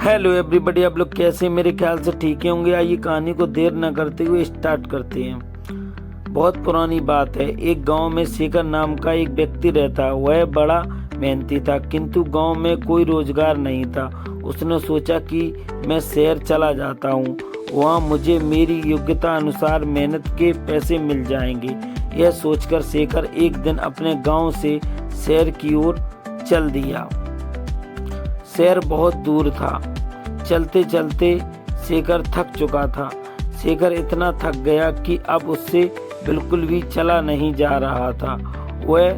Hello everybody, आप लोग कैसे? मेरे ख्याल से ठीक ही होंगे। आइए कहानी को देर न करते हुए स्टार्ट करते हैं। बहुत पुरानी बात है। एक गांव में शेखर नाम का एक व्यक्ति रहता। वह बड़ा मेहनती था, किंतु गांव में कोई रोजगार नहीं था। उसने सोचा कि मैं शहर चला जाता हूँ, वहाँ मुझे मेरी योग्यता अनुसार मेहनत के पैसे मिल जाएंगे। यह सोचकर शेखर एक दिन अपने गांव से शहर की ओर चल दिया। शहर बहुत दूर था। चलते चलते शेखर थक चुका था। शेखर इतना थक गया कि अब उससे बिल्कुल भी चला नहीं जा रहा था। वह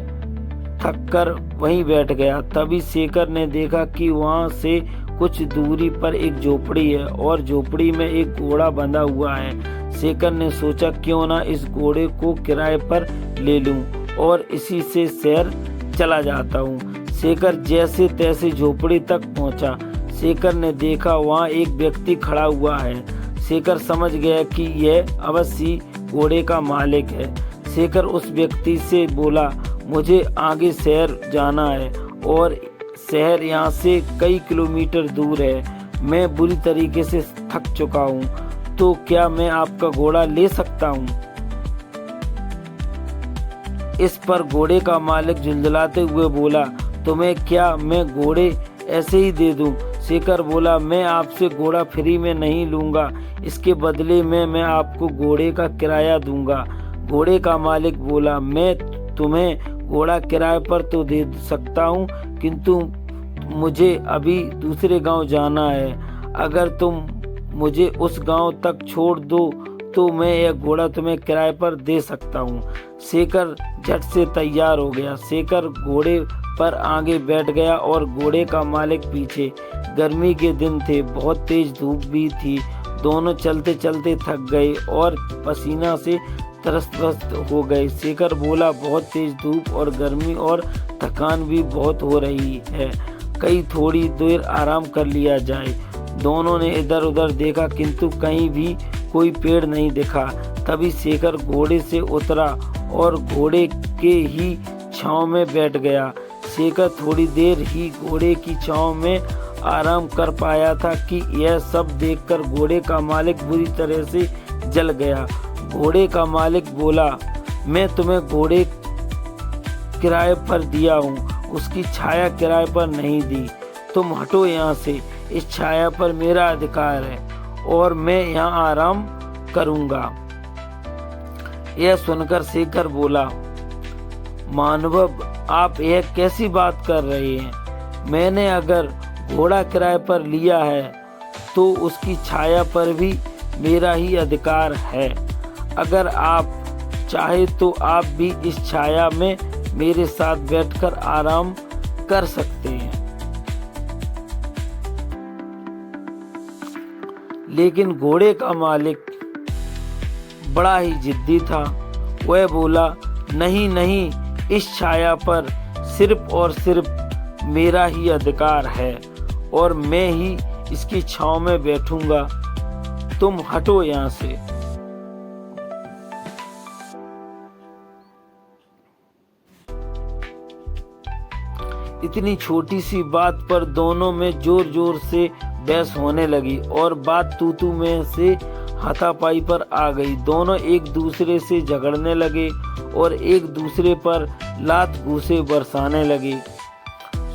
थक कर वहीं बैठ गया। तभी शेखर ने देखा कि वहाँ से कुछ दूरी पर एक झोपड़ी है और झोपड़ी में एक घोड़ा बंधा हुआ है। शेखर ने सोचा क्यों ना इस घोड़े को किराए पर ले लूं और इसी से शहर चला जाता हूँ। शेखर जैसे तैसे झोपड़ी तक पहुंचा। शेखर ने देखा वहां एक व्यक्ति खड़ा हुआ है। शेखर समझ गया कि यह अवश्य घोड़े का मालिक है। शेखर उस व्यक्ति से बोला, मुझे आगे शहर जाना है और शहर यहाँ से कई किलोमीटर दूर है। मैं बुरी तरीके से थक चुका हूँ, तो क्या मैं आपका घोड़ा ले सकता हूँ? इस पर घोड़े का मालिक झुंझलाते हुए बोला, तुम्हें क्या मैं घोड़े ऐसे ही दे दूं? शेखर बोला, मैं आपसे घोड़ा फ्री में नहीं लूंगा, इसके बदले में मैं आपको घोड़े का किराया दूंगा। घोड़े का मालिक बोला, मैं तुम्हें घोड़ा किराए पर तो दे सकता हूं, किंतु मुझे अभी दूसरे गांव जाना है। अगर तुम मुझे उस गांव तक छोड़ दो तो मैं यह घोड़ा तुम्हें किराए पर दे सकता हूँ। शेखर झट से तैयार हो गया। शेखर घोड़े पर आगे बैठ गया और घोड़े का मालिक पीछे। गर्मी के दिन थे, बहुत तेज धूप भी थी। दोनों चलते चलते थक गए और पसीना से त्रस्त हो गए। शेखर बोला, बहुत तेज धूप और गर्मी और थकान भी बहुत हो रही है, कहीं थोड़ी देर आराम कर लिया जाए। दोनों ने इधर उधर देखा, किंतु कहीं भी कोई पेड़ नहीं दिखा। तभी शेखर घोड़े से उतरा और घोड़े के ही छांव में बैठ गया। शेखर थोड़ी देर ही घोड़े की छांव में आराम कर पाया था कि यह सब देखकर घोड़े का मालिक बुरी तरह से जल गया। घोड़े का मालिक बोला, मैं तुम्हें घोड़े किराए पर दिया हूँ, उसकी छाया किराए पर नहीं दी। तुम हटो यहाँ से, इस छाया पर मेरा अधिकार है और मैं यहाँ आराम करूँगा। यह सुनकर शेखर बोला, महानुभाव, आप यह कैसी बात कर रहे हैं? मैंने अगर घोड़ा किराए पर लिया है तो उसकी छाया पर भी मेरा ही अधिकार है। अगर आप चाहे तो आप भी इस छाया में मेरे साथ बैठकर आराम कर सकते हैं। लेकिन घोड़े का मालिक बड़ा ही जिद्दी था। वह बोला, नहीं नहीं, इस छाया पर सिर्फ और सिर्फ मेरा ही अधिकार है और मैं ही इसकी छांव में बैठूंगा। तुम हटो यहाँ से। इतनी छोटी सी बात पर दोनों में जोर जोर से बहस होने लगी और बात तू में से हाथापाई पर आ गई। दोनों एक दूसरे से झगड़ने लगे और एक दूसरे पर लात घूंसे बरसाने लगे।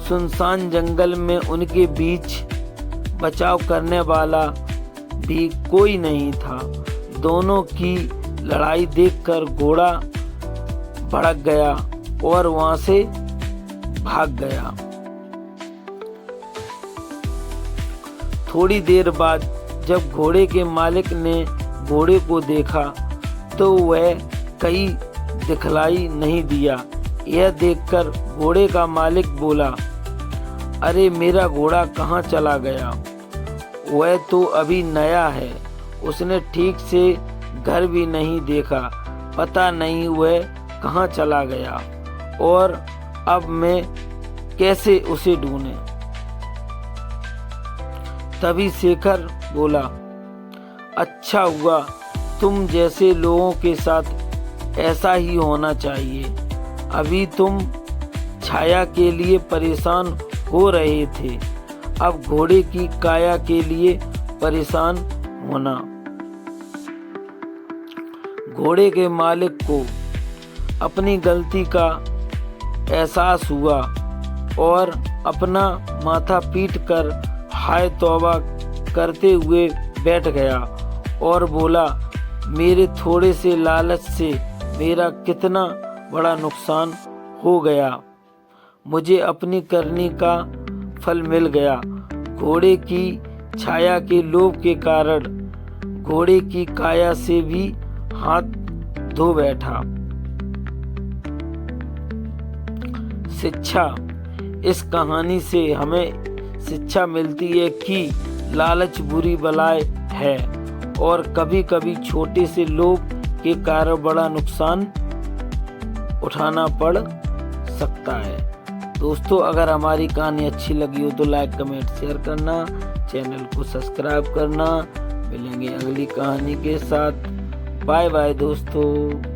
सुनसान जंगल में उनके बीच बचाव करने वाला भी कोई नहीं था। दोनों की लड़ाई देखकर घोड़ा भड़क गया और वहां से भाग गया। थोड़ी देर बाद जब घोड़े के मालिक ने घोड़े को देखा तो वह कहीं दिखलाई नहीं दिया। यह देखकर घोड़े का मालिक बोला, अरे मेरा घोड़ा कहाँ चला गया? वह तो अभी नया है, उसने ठीक से घर भी नहीं देखा, पता नहीं वह कहाँ चला गया और अब मैं कैसे उसे ढूंढे? तभी शेखर बोला, अच्छा हुआ, तुम जैसे लोगों के साथ ऐसा ही होना चाहिए। अभी तुम छाया के लिए परेशान हो रहे थे, अब घोड़े की काया के लिए परेशान होना। घोड़े के मालिक को अपनी गलती का एहसास हुआ और अपना माथा पीट कर हाय तौबा करते हुए बैठ गया और बोला, मेरे थोड़े से लालच से मेरा कितना बड़ा नुकसान हो गया। मुझे अपनी करनी का फल मिल गया। घोड़े की छाया के लोभ के कारण घोड़े की काया से भी हाथ धो बैठा। शिक्षा। इस कहानी से हमें शिक्षा मिलती है कि लालच बुरी बलाए है और कभी कभी छोटे से लोभ के कारण बड़ा नुकसान उठाना पड़ सकता है। दोस्तों, अगर हमारी कहानी अच्छी लगी हो तो लाइक कमेंट शेयर करना, चैनल को सब्सक्राइब करना। मिलेंगे अगली कहानी के साथ। बाय बाय दोस्तों।